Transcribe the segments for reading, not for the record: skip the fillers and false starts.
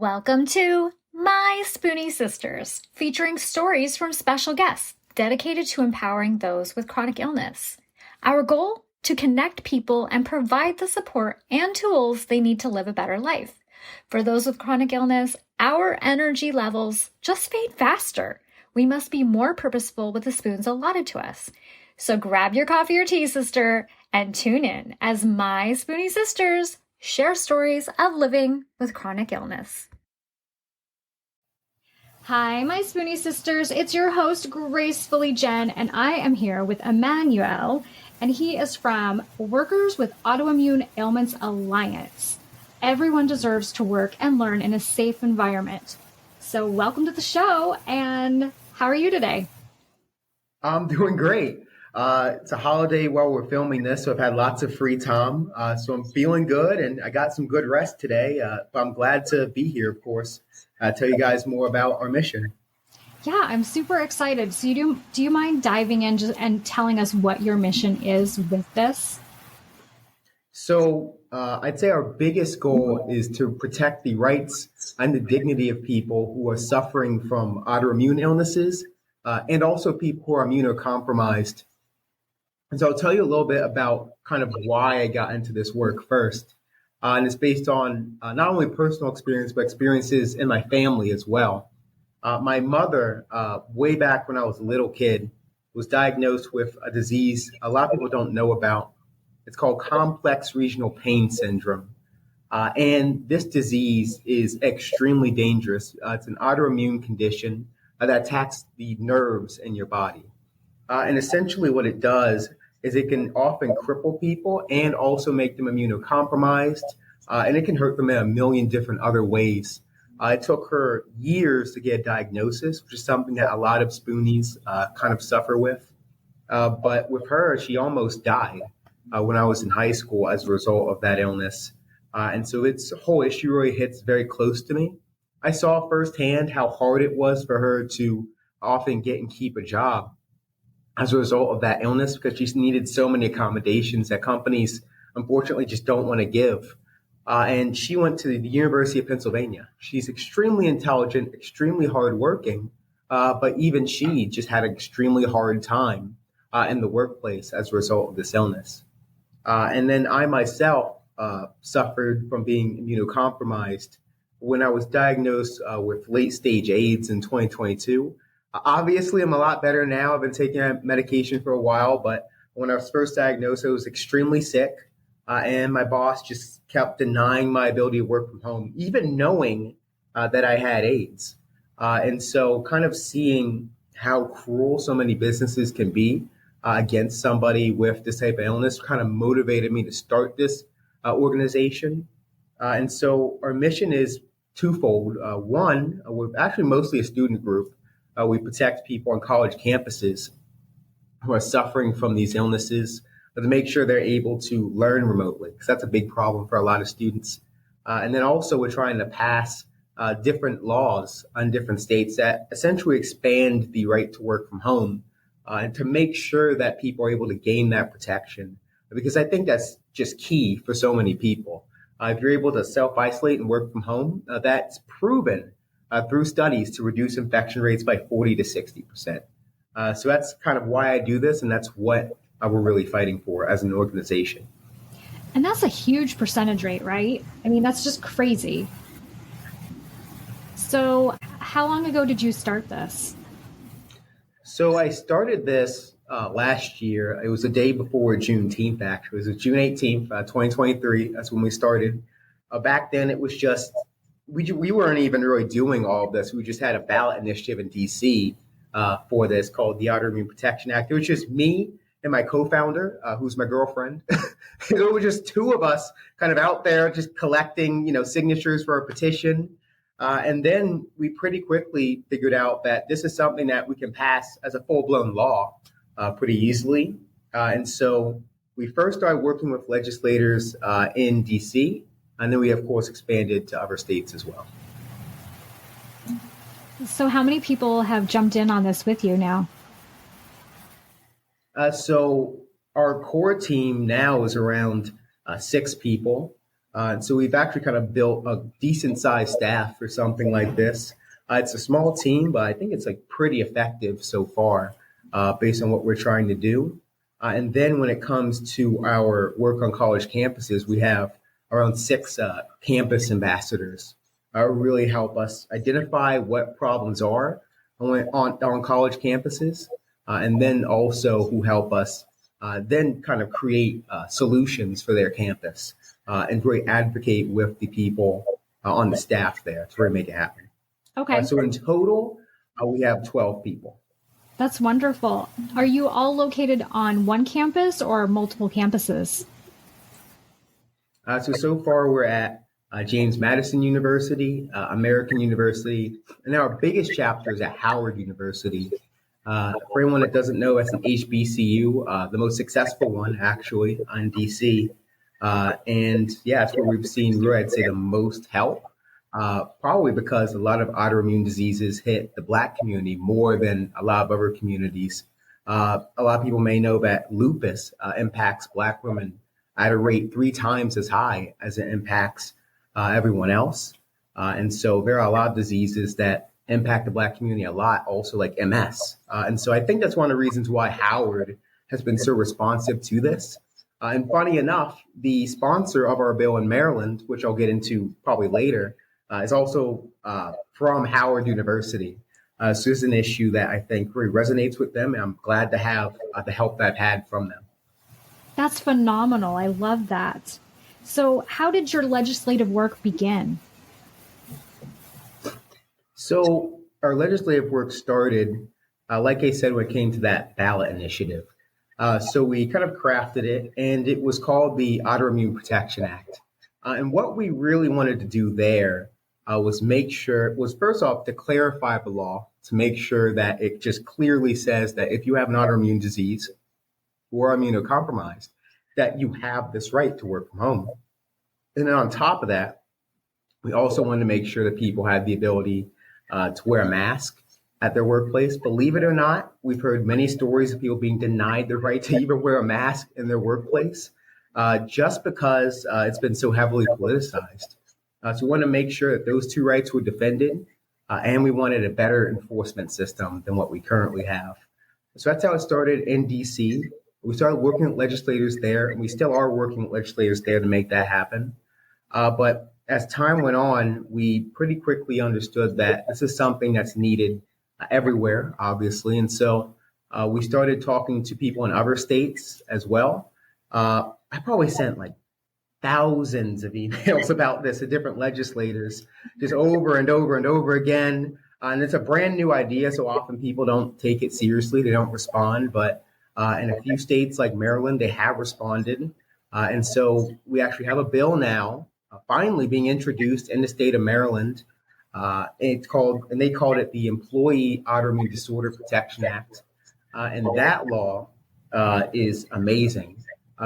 Welcome to My Spoonie Sisters, featuring stories from special guests dedicated to empowering those with chronic illness. Our goal? To connect people and provide the support and tools they need to live a better life. For those with chronic illness, our energy levels just fade faster. We must be more purposeful with the spoons allotted to us. So grab your coffee or tea, sister, and tune in as My Spoonie Sisters share stories of living with chronic illness. Hi, my Spoonie Sisters. It's your host, Gracefully Jen, and I am here with Emmanuel, and he is from Workers with Autoimmune Aliments Alliance. Everyone deserves to work and learn in a safe environment. So welcome to the show, and how are you today? I'm doing great. It's a holiday while we're filming this, so I've had lots of free time. So I'm feeling good, and I got some good rest today. But I'm glad to be here, of course, tell you guys more about our mission. Yeah, I'm super excited. So do you mind diving in and telling us what your mission is with this? So I'd say our biggest goal is to protect the rights and the dignity of people who are suffering from autoimmune illnesses and also people who are immunocompromised. And so I'll tell you a little bit about kind of why I got into this work first. And it's based on not only personal experience, but experiences in my family as well. My mother, way back when I was a little kid, was diagnosed with a disease a lot of people don't know about. It's called complex regional pain syndrome. And this disease is extremely dangerous. It's an autoimmune condition that attacks the nerves in your body. And essentially what it does is it can often cripple people and also make them immunocompromised, and it can hurt them in a million different other ways. It took her years to get a diagnosis, which is something that a lot of Spoonies kind of suffer with. But with her, she almost died when I was in high school as a result of that illness. And so this whole issue really hits very close to me. I saw firsthand how hard it was for her to often get and keep a job as a result of that illness, because she needed so many accommodations that companies unfortunately just don't want to give. And she went to the University of Pennsylvania. She's extremely intelligent, extremely hardworking, but even she just had an extremely hard time in the workplace as a result of this illness. And then I myself suffered from being immunocompromised when I was diagnosed with late stage AIDS in 2022. Obviously, I'm a lot better now. I've been taking medication for a while, but when I was first diagnosed, I was extremely sick, and my boss just kept denying my ability to work from home, even knowing that I had AIDS. And so kind of seeing how cruel so many businesses can be against somebody with this type of illness kind of motivated me to start this organization. And so our mission is twofold. One, we're actually mostly a student group. We protect people on college campuses who are suffering from these illnesses, but to make sure they're able to learn remotely, because that's a big problem for a lot of students. And then also we're trying to pass different laws in different states that essentially expand the right to work from home and to make sure that people are able to gain that protection, because I think that's just key for so many people. If you're able to self-isolate and work from home, that's proven through studies to reduce infection rates by 40 to 60%. So that's kind of why I do this, and that's what we're really fighting for as an organization. And that's a huge percentage rate, right? I mean, that's just crazy. So how long ago did you start this? So I started this last year. It was the day before Juneteenth, actually. It was June 18th, 2023. That's when we started. Back then, it was just we weren't even really doing all of this. We just had a ballot initiative in D.C. For this called the Autoimmune Protection Act. It was just me and my co-founder, who's my girlfriend. It was just two of us kind of out there just collecting, signatures for a petition. And then we pretty quickly figured out that this is something that we can pass as a full-blown law pretty easily. And so we first started working with legislators in D.C., and then we, of course, expanded to other states as well. So how many people have jumped in on this with you now? So our core team now is around 6 people. So we've actually kind of built a decent sized staff for something like this. It's a small team, but I think it's like pretty effective so far, based on what we're trying to do. And then when it comes to our work on college campuses, we have around six campus ambassadors who really help us identify what problems are on college campuses, and then also who help us then kind of create solutions for their campus and really advocate with the people on the staff there to really make it happen. Okay. So in total, we have 12 people. That's wonderful. Are you all located on one campus or multiple campuses? So far we're at James Madison University, American University, and our biggest chapter is at Howard University. For anyone that doesn't know, it's an HBCU, the most successful one actually in DC. And yeah, that's where we've seen really, I'd say, the most help. Probably because a lot of autoimmune diseases hit the Black community more than a lot of other communities. A lot of people may know that lupus impacts Black women at a rate 3 times as high as it impacts everyone else. And so there are a lot of diseases that impact the Black community a lot, also like MS. And so I think that's one of the reasons why Howard has been so responsive to this. And funny enough, the sponsor of our bill in Maryland, which I'll get into probably later, is also from Howard University. So this is an issue that I think really resonates with them, and I'm glad to have the help that I've had from them. That's phenomenal. I love that. So how did your legislative work begin? So our legislative work started, like I said, when it came to that ballot initiative. So we kind of crafted it, and it was called the Autoimmune Protection Act. And what we really wanted to do there was first off to clarify the law, to make sure that it just clearly says that if you have an autoimmune disease or are immunocompromised, that you have this right to work from home. And then on top of that, we also wanted to make sure that people had the ability to wear a mask at their workplace. Believe it or not, we've heard many stories of people being denied the right to even wear a mask in their workplace just because it's been so heavily politicized. So we want to make sure that those two rights were defended, and we wanted a better enforcement system than what we currently have. So that's how it started in DC. We started working with legislators there, and we still are working with legislators there to make that happen. But as time went on, we pretty quickly understood that this is something that's needed everywhere, obviously. And so we started talking to people in other states as well. I probably sent like thousands of emails about this to different legislators, just over and over and over again. And it's a brand new idea, so often people don't take it seriously. They don't respond. But in a few states like Maryland, they have responded. And so we actually have a bill now finally being introduced in the state of Maryland. They called it the Employee Autoimmune Disorder Protection Act. And that law is amazing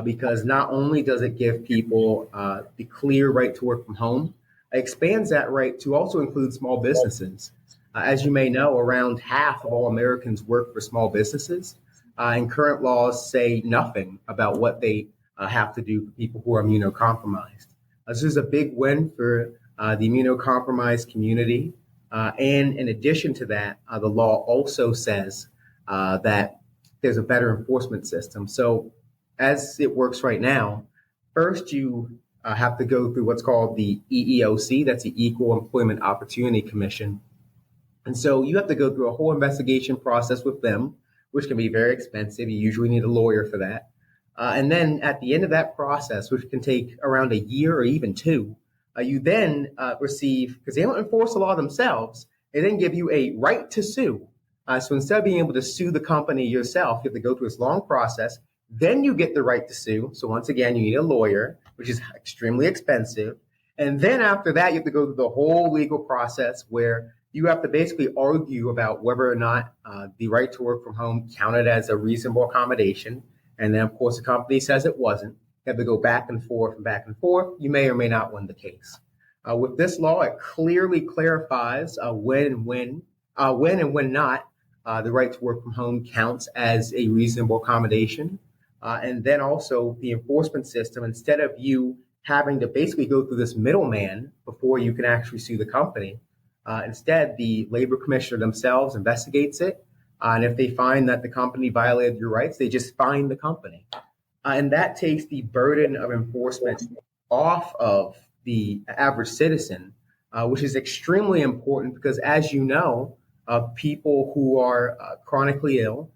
because not only does it give people the clear right to work from home, it expands that right to also include small businesses. As you may know, around half of all Americans work for small businesses, and current laws say nothing about what they have to do for people who are immunocompromised. This is a big win for the immunocompromised community. And in addition to that, the law also says that there's a better enforcement system. So as it works right now, first you have to go through what's called the EEOC, that's the Equal Employment Opportunity Commission. And so you have to go through a whole investigation process with them, which can be very expensive. You usually need a lawyer for that. And then at the end of that process, which can take around a year or even 2, you then receive, because they don't enforce the law themselves, they then give you a right to sue. So instead of being able to sue the company yourself, you have to go through this long process. Then you get the right to sue. So once again, you need a lawyer, which is extremely expensive. And then after that, you have to go through the whole legal process where you have to basically argue about whether or not the right to work from home counted as a reasonable accommodation. And then, of course, the company says it wasn't. You have to go back and forth and back and forth. You may or may not win the case. With this law, it clearly clarifies when and when not the right to work from home counts as a reasonable accommodation. And then also the enforcement system, instead of you having to basically go through this middleman before you can actually sue the company. Instead, the labor commissioner themselves investigates it. And if they find that the company violated your rights, they just fine the company. And that takes the burden of enforcement off of the average citizen, which is extremely important because, as you know, people who are chronically ill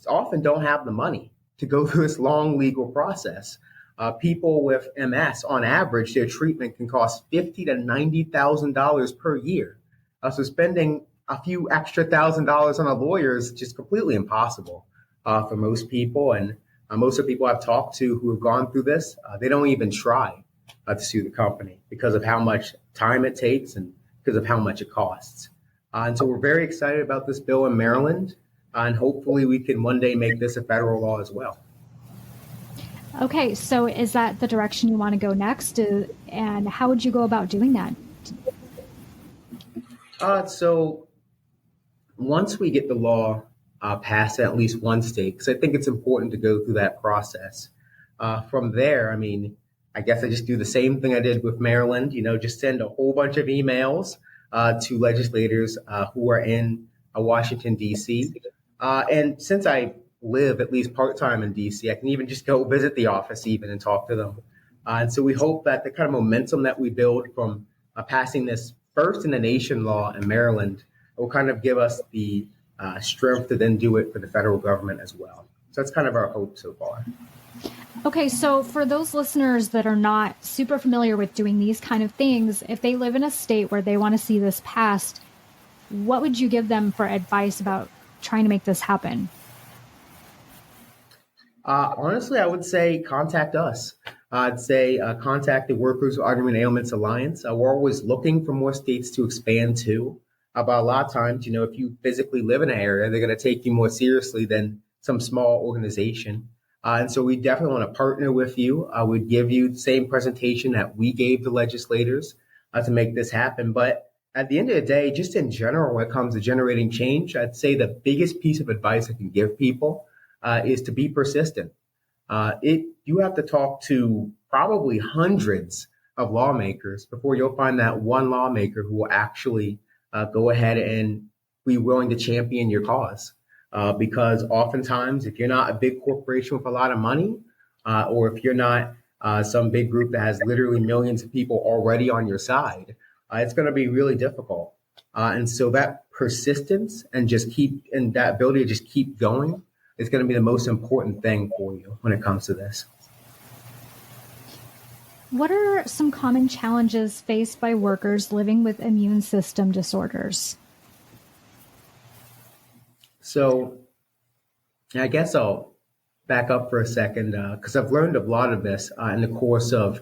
often don't have the money to go through this long legal process. People with MS, on average, their treatment can cost $50,000 to $90,000 per year. So spending a few extra $1,000s on a lawyer is just completely impossible for most people. And most of the people I've talked to who have gone through this, they don't even try to sue the company because of how much time it takes and because of how much it costs. And so we're very excited about this bill in Maryland, and hopefully we can one day make this a federal law as well. Okay, so is that the direction you want to go next? And how would you go about doing that? So once we get the law passed in at least one state, because I think it's important to go through that process. From there, I mean, I guess I just do the same thing I did with Maryland, just send a whole bunch of emails to legislators who are in Washington, D.C. And since I live at least part-time in D.C., I can even just go visit the office even and talk to them. And so we hope that the kind of momentum that we build from passing this first in the nation law in Maryland will kind of give us the strength to then do it for the federal government as well. So that's kind of our hope so far. Okay, so for those listeners that are not super familiar with doing these kind of things, if they live in a state where they want to see this passed, what would you give them for advice about trying to make this happen? Honestly, I would say contact us. I'd say contact the Workers with Autoimmune Aliments Alliance. We're always looking for more states to expand to. But a lot of times, if you physically live in an area, they're going to take you more seriously than some small organization. And so we definitely want to partner with you. I would give you the same presentation that we gave the legislators to make this happen. But at the end of the day, just in general, when it comes to generating change, I'd say the biggest piece of advice I can give people is to be persistent. You have to talk to probably hundreds of lawmakers before you'll find that one lawmaker who will actually go ahead and be willing to champion your cause. Because oftentimes, if you're not a big corporation with a lot of money, or if you're not some big group that has literally millions of people already on your side, it's going to be really difficult. And so that persistence and that ability to just keep going is going to be the most important thing for you when it comes to this. What are some common challenges faced by workers living with immune system disorders? So I guess I'll back up for a second because I've learned a lot of this in the course of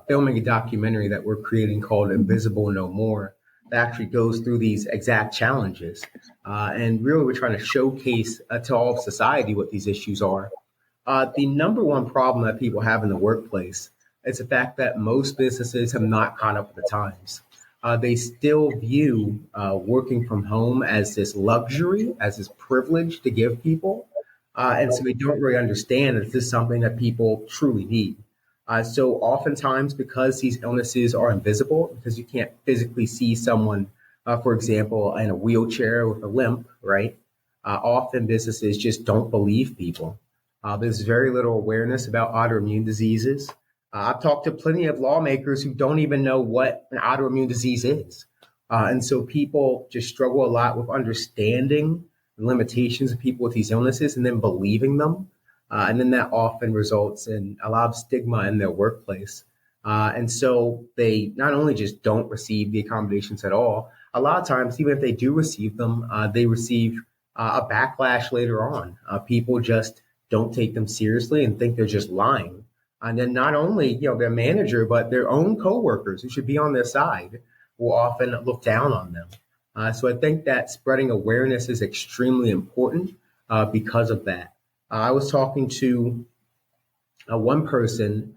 filming a documentary that we're creating called Invisible No More that actually goes through these exact challenges. And really, we're trying to showcase to all of society what these issues are. The number one problem that people have in the workplace is the fact that most businesses have not caught up with the times. They still view working from home as this luxury, as this privilege to give people. And so they don't really understand that this is something that people truly need. So oftentimes, because these illnesses are invisible, because you can't physically see someone, for example, in a wheelchair with a limp, right? Often businesses just don't believe people. There's very little awareness about autoimmune diseases. I've talked to plenty of lawmakers who don't even know what an autoimmune disease is. And so people just struggle a lot with understanding the limitations of people with these illnesses and then believing them. And then that often results in a lot of stigma in their workplace. And so they not only just don't receive the accommodations at all, a lot of times, even if they do receive them, they receive a backlash later on. People just don't take them seriously and think they're just lying. And then not only, their manager, but their own coworkers who should be on their side will often look down on them. So I think that spreading awareness is extremely important because of that. I was talking to one person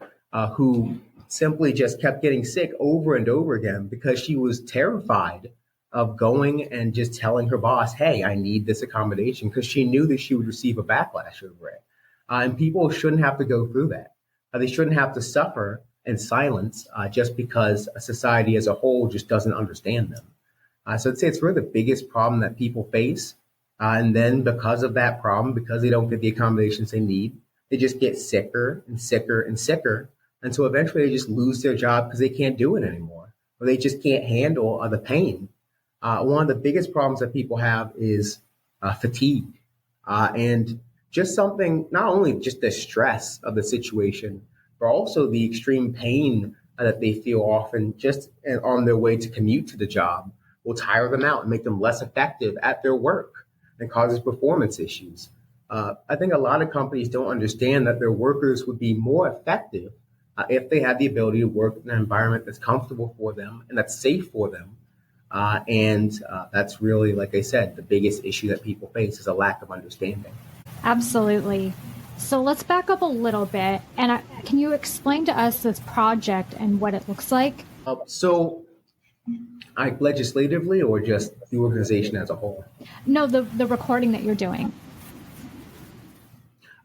who simply just kept getting sick over and over again because she was terrified of going and just telling her boss, hey, I need this accommodation, because she knew that she would receive a backlash over it. And people shouldn't have to go through that. They shouldn't have to suffer and silence just because a society as a whole just doesn't understand them. So I'd say it's really the biggest problem that people face. And then because of that problem, because they don't get the accommodations they need, they just get sicker and sicker and sicker. And so eventually they just lose their job because they can't do it anymore, or they just can't handle the pain. One of the biggest problems that people have is fatigue. And just something, not only just the stress of the situation, but also the extreme pain that they feel often just on their way to commute to the job will tire them out and make them less effective at their work and causes performance issues. I think a lot of companies don't understand that their workers would be more effective if they had the ability to work in an environment that's comfortable for them and that's safe for them. And that's really, like I said, the biggest issue that people face is a lack of understanding. Absolutely. So let's back up a little bit. And can you explain to us this project and what it looks like? Legislatively or just the organization as a whole? No, the recording that you're doing.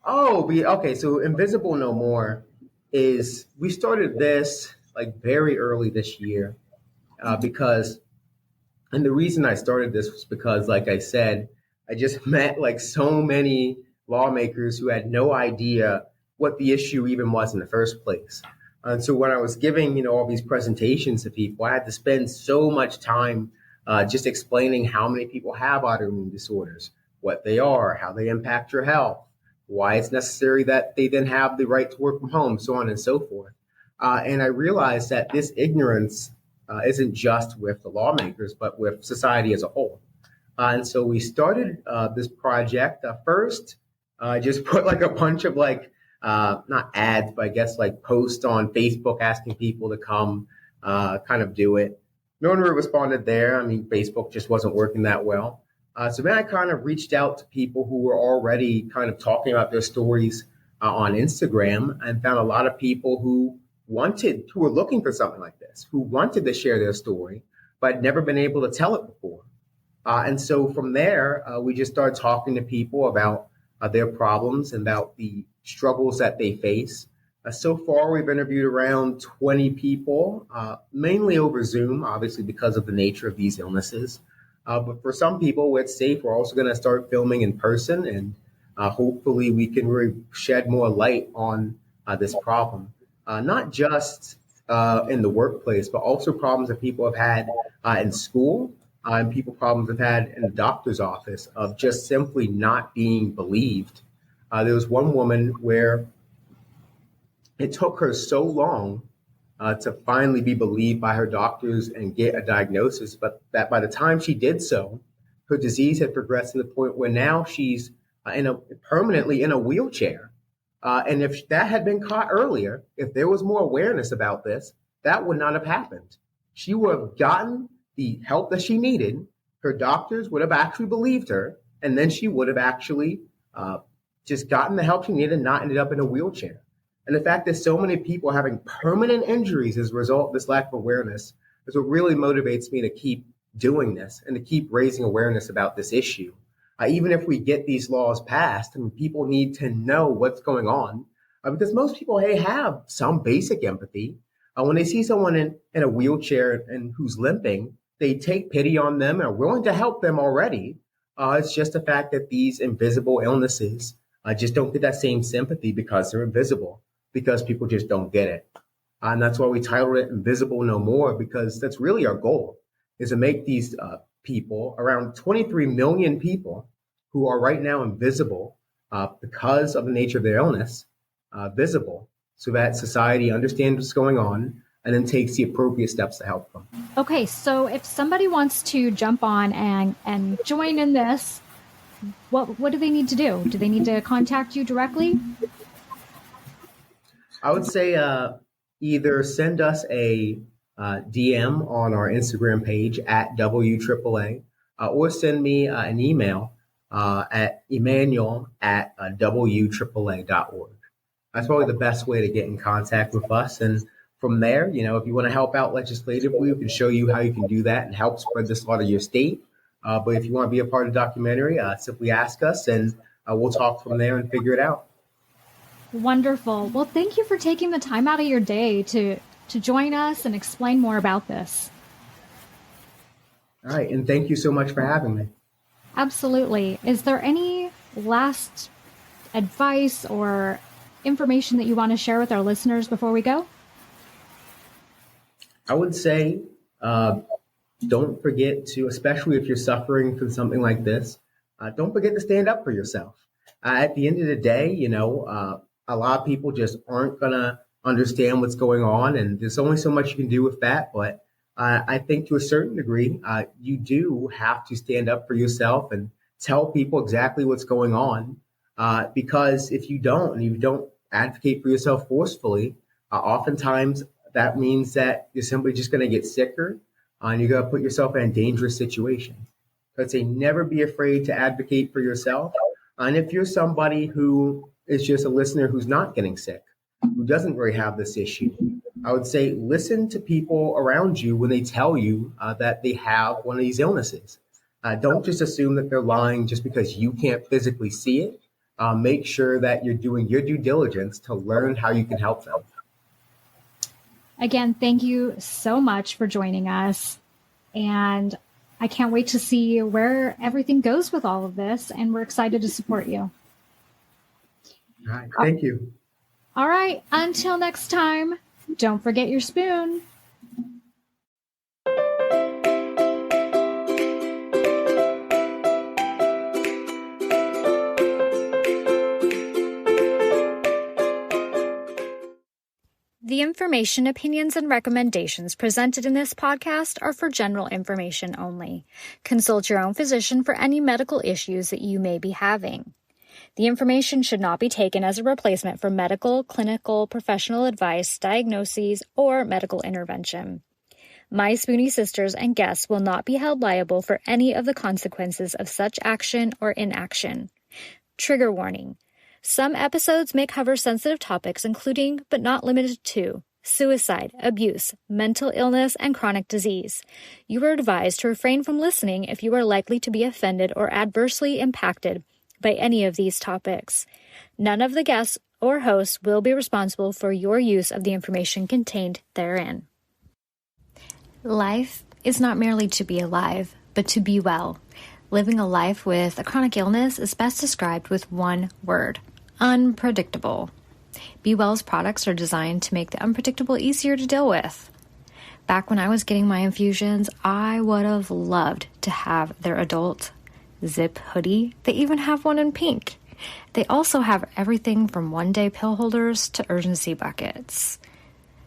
Okay. So Invisible No More we started this like very early this year because, and the reason I started this was because, like I said, I just met like so many lawmakers who had no idea what the issue even was in the first place. And so when I was giving, all these presentations to people, I had to spend so much time just explaining how many people have autoimmune disorders, what they are, how they impact your health, why it's necessary that they then have the right to work from home, so on and so forth. And I realized that this ignorance isn't just with the lawmakers, but with society as a whole. And so we started this project. First, just put like a bunch of not ads, but I guess like posts on Facebook asking people to come kind of do it. No one really responded there. I mean, Facebook just wasn't working that well. So then I kind of reached out to people who were already kind of talking about their stories on Instagram and found a lot of people who were looking for something like this, who wanted to share their story, but had never been able to tell it before. And so from there, we just started talking to people about their problems and about the struggles that they face. So far, we've interviewed around 20 people, mainly over Zoom, obviously because of the nature of these illnesses. But for some people, it's safe. We're also going to start filming in person, and hopefully we can really shed more light on this problem, not just in the workplace, but also problems that people have had in school and problems have had in the doctor's office of just simply not being believed. There was one woman where it took her so long to finally be believed by her doctors and get a diagnosis, but that by the time she did so, her disease had progressed to the point where now she's permanently in a wheelchair. And if that had been caught earlier, if there was more awareness about this, that would not have happened. She would have gotten the help that she needed. Her doctors would have actually believed her, and then she would have actually just gotten the help she needed and not ended up in a wheelchair. And the fact that so many people are having permanent injuries as a result of this lack of awareness is what really motivates me to keep doing this and to keep raising awareness about this issue. Even if we get these laws passed, I mean, people need to know what's going on because most people have some basic empathy. When they see someone in a wheelchair and who's limping, they take pity on them and are willing to help them already. It's just the fact that these invisible illnesses just don't get that same sympathy because they're invisible, because people just don't get it. And that's why we titled it Invisible No More, because that's really our goal, is to make these people, around 23 million people who are right now invisible because of the nature of their illness, visible, so that society understands what's going on and then takes the appropriate steps to help them. Okay, so if somebody wants to jump on and join in this, what do they need to do? Do they need to contact you directly? I would say either send us a DM on our Instagram page at WAAA, or send me an email at Emmanuel at WAAA.org. That's probably the best way to get in contact with us. And from there, if you want to help out legislatively, we can show you how you can do that and help spread this law to your state. But if you want to be a part of the documentary, simply ask us and we'll talk from there and figure it out. Wonderful. Well, thank you for taking the time out of your day to join us and explain more about this. All right. And thank you so much for having me. Absolutely. Is there any last advice or information that you want to share with our listeners before we go? I would say don't forget to, especially if you're suffering from something like this, don't forget to stand up for yourself. At the end of the day, a lot of people just aren't going to understand what's going on, and there's only so much you can do with that. But I think to a certain degree, you do have to stand up for yourself and tell people exactly what's going on. Because if you don't, and you don't advocate for yourself forcefully, oftentimes that means that you're simply just going to get sicker, and you're going to put yourself in a dangerous situation. So I'd say never be afraid to advocate for yourself. And if you're somebody who is just a listener who's not getting sick, who doesn't really have this issue, I would say listen to people around you when they tell you that they have one of these illnesses. Don't just assume that they're lying just because you can't physically see it. Make sure that you're doing your due diligence to learn how you can help them. Again, thank you so much for joining us. And I can't wait to see where everything goes with all of this. And we're excited to support you. All right. Thank you. All right. Until next time, don't forget your spoon. The information, opinions, and recommendations presented in this podcast are for general information only. Consult your own physician for any medical issues that you may be having. The information should not be taken as a replacement for medical, clinical, professional advice, diagnoses, or medical intervention. My Spoonie sisters and guests will not be held liable for any of the consequences of such action or inaction. Trigger warning. Some episodes may cover sensitive topics including, but not limited to, suicide, abuse, mental illness, and chronic disease. You are advised to refrain from listening if you are likely to be offended or adversely impacted by any of these topics. None of the guests or hosts will be responsible for your use of the information contained therein. Life is not merely to be alive, but to be well. Living a life with a chronic illness is best described with one word: unpredictable. Be Well's products are designed to make the unpredictable easier to deal with. Back when I was getting my infusions, I would have loved to have their adult zip hoodie. They even have one in pink. They also have everything from one-day pill holders to urgency buckets.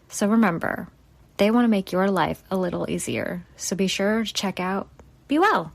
So remember, they want to make your life a little easier. So be sure to check out Be Well.